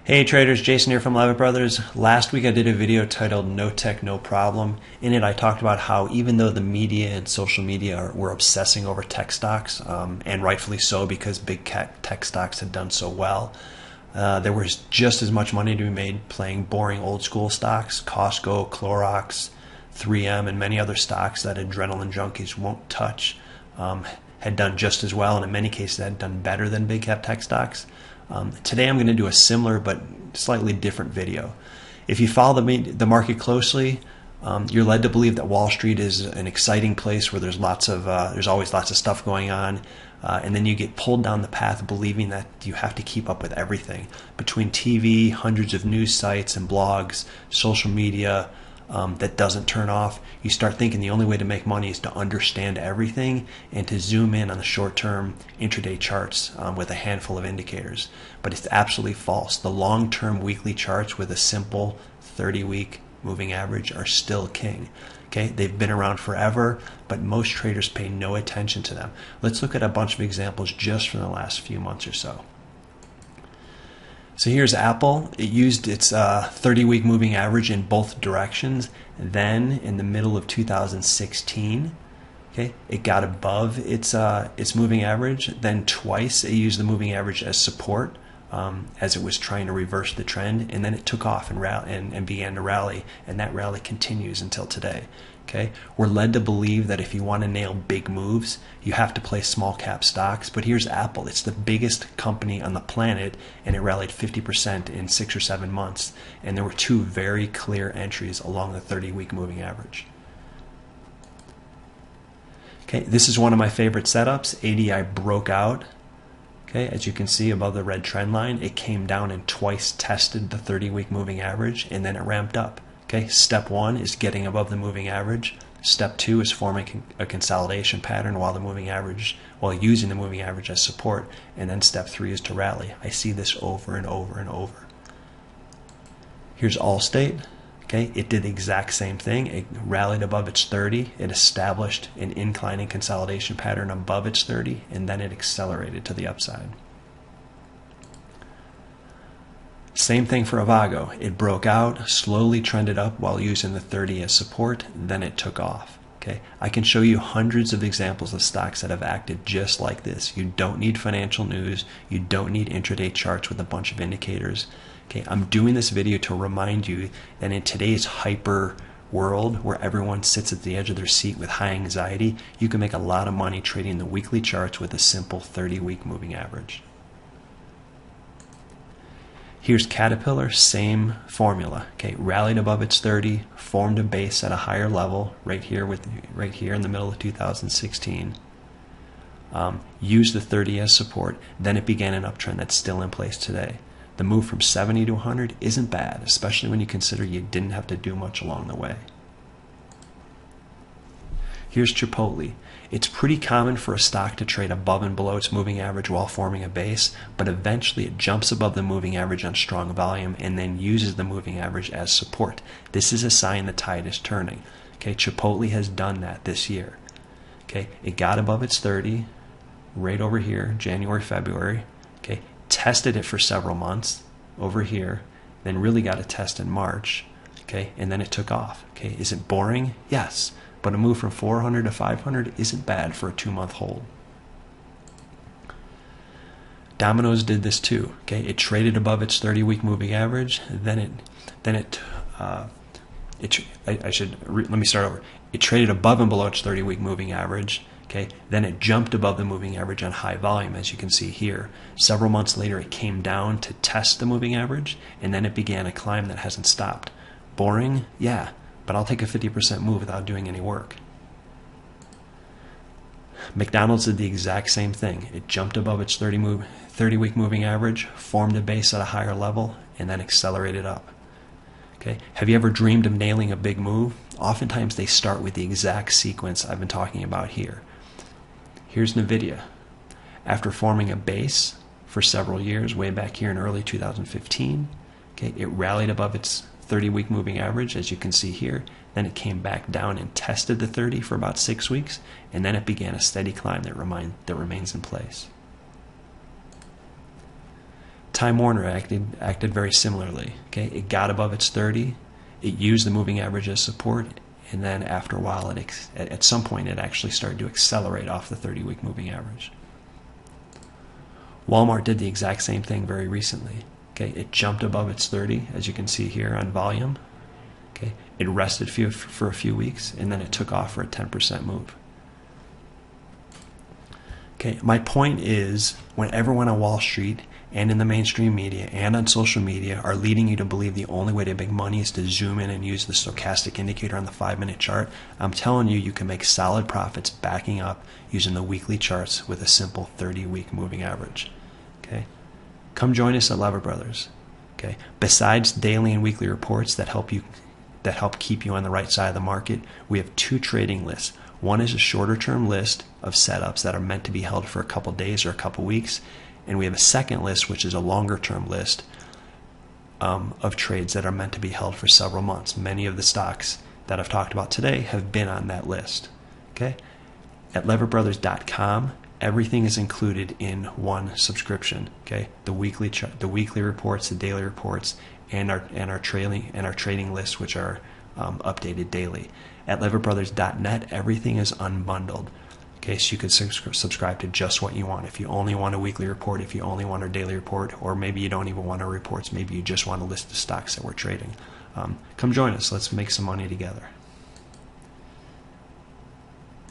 Hey traders, Jason here from Leavitt Brothers. Last week I did a video titled No Tech, No Problem. In it I talked about how even though the media and social media were obsessing over tech stocks, and rightfully so because big tech stocks had done so well, there was just as much money to be made playing boring old school stocks, Costco, Clorox, 3M, and many other stocks that adrenaline junkies won't touch. Had done just as well, and in many cases had done better than big cap tech stocks. Today I'm going to do a similar but slightly different video. If you follow the market closely, you're led to believe that Wall Street is an exciting place where there's always lots of stuff going on, and then you get pulled down the path believing that you have to keep up with everything. Between TV, hundreds of news sites and blogs, social media, that doesn't turn off, you start thinking the only way to make money is to understand everything and to zoom in on the short-term intraday charts with a handful of indicators. But it's absolutely false. The long-term weekly charts with a simple 30-week moving average are still king. Okay, they've been around forever, but most traders pay no attention to them. Let's look at a bunch of examples just from the last few months or so. So here's Apple. It used its 30-week moving average in both directions. Then in the middle of 2016, okay, it got above its moving average. Then twice it used the moving average as support as it was trying to reverse the trend, and then it took off and began to rally, and that rally continues until today. Okay, we're led to believe that if you want to nail big moves, you have to play small cap stocks. But here's Apple. It's the biggest company on the planet, and it rallied 50% in 6 or 7 months. And there were two very clear entries along the 30-week moving average. Okay, this is one of my favorite setups. ADI broke out. Okay, as you can see above the red trend line, it came down and twice tested the 30-week moving average, and then it ramped up. Okay, step one is getting above the moving average. Step two is forming a consolidation pattern while using the moving average as support. And then step three is to rally. I see this over and over and over. Here's Allstate. Okay, it did the exact same thing. It rallied above its 30. It established an inclining consolidation pattern above its 30, and then it accelerated to the upside. Same thing for Avago. It broke out, slowly trended up while using the 30 as support, then it took off. Okay, I can show you hundreds of examples of stocks that have acted just like this. You don't need financial news. You don't need intraday charts with a bunch of indicators. Okay, I'm doing this video to remind you that in today's hyper world where everyone sits at the edge of their seat with high anxiety, you can make a lot of money trading the weekly charts with a simple 30-week moving average. Here's Caterpillar, same formula. Okay, rallied above its 30, formed a base at a higher level right here in the middle of 2016. Used the 30 as support. Then it began an uptrend that's still in place today. The move from 70 to 100 isn't bad, especially when you consider you didn't have to do much along the way. Here's Chipotle. It's pretty common for a stock to trade above and below its moving average while forming a base, but eventually it jumps above the moving average on strong volume and then uses the moving average as support. This is a sign the tide is turning. Okay, Chipotle has done that this year. Okay, it got above its 30 right over here, January, February. Okay, tested it for several months over here, then really got a test in March. Okay, and then it took off. Okay, is it boring? Yes. But a move from 400 to 500 isn't bad for a 2-month hold. Domino's did this too. Okay, it traded above its 30-week moving average. Let me start over. It traded above and below its 30-week moving average. Okay, then it jumped above the moving average on high volume, as you can see here. Several months later, it came down to test the moving average, and then it began a climb that hasn't stopped. Boring? Yeah. But I'll take a 50% move without doing any work. McDonald's did the exact same thing. It jumped above its 30-week moving average, formed a base at a higher level, and then accelerated up. Okay. Have you ever dreamed of nailing a big move? Oftentimes they start with the exact sequence I've been talking about here. Here's NVIDIA. After forming a base for several years, way back here in early 2015, okay, it rallied above its 30-week moving average, as you can see here. Then it came back down and tested the 30 for about 6 weeks, and then it began a steady climb that remains in place. Time Warner acted very similarly. Okay, it got above its 30, it used the moving average as support, and then after a while, at some point, it actually started to accelerate off the 30-week moving average. Walmart did the exact same thing very recently. Okay, it jumped above its 30, as you can see here on volume. Okay, it rested for a few weeks, and then it took off for a 10% move. Okay, my point is, when everyone on Wall Street and in the mainstream media and on social media are leading you to believe the only way to make money is to zoom in and use the stochastic indicator on the 5-minute chart, I'm telling you, you can make solid profits backing up using the weekly charts with a simple 30-week moving average. Okay, come join us at Leavitt Brothers. Okay, besides daily and weekly reports that help keep you on the right side of the market, we have 2 trading lists. One is a shorter term list of setups that are meant to be held for a couple days or a couple weeks, and we have a second list which is a longer term list of trades that are meant to be held for several months. Many of the stocks that I've talked about today have been on that list. Okay, at leavittbrothers.com, everything is included in one subscription. Okay, the weekly reports, the daily reports, and our trading lists, which are updated daily. At leavittbrothers.net, everything is unbundled. Okay, so you could subscribe to just what you want. If you only want a weekly report, if you only want a daily report, or maybe you don't even want our reports, maybe you just want a list of stocks that we're trading. Come join us. Let's make some money together.